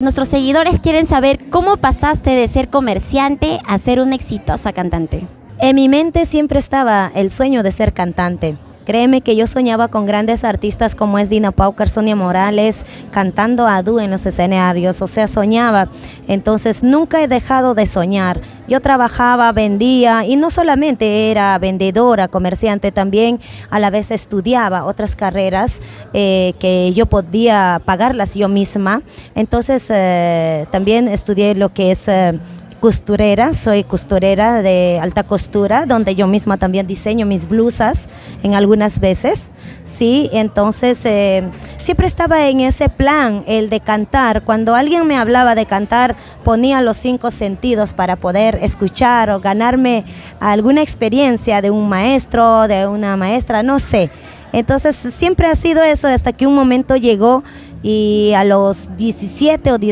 nuestros seguidores quieren saber cómo pasaste de ser comerciante a ser una exitosa cantante. En mi mente siempre estaba el sueño de ser cantante. Créeme que yo soñaba con grandes artistas como es Dina Paucar, Sonia Morales, cantando a dúo en los escenarios, o sea, soñaba. Entonces nunca he dejado de soñar. Yo trabajaba, vendía y no solamente era vendedora, comerciante, también a la vez estudiaba otras carreras que yo podía pagarlas yo misma. Entonces también estudié lo que es costurera, soy costurera de alta costura, donde yo misma también diseño mis blusas en algunas veces, sí, entonces siempre estaba en ese plan, el de cantar. Cuando alguien me hablaba de cantar, ponía los 5 sentidos para poder escuchar o ganarme alguna experiencia de un maestro, de una maestra, no sé. Entonces siempre ha sido eso hasta que un momento llegó y a los 17 o 18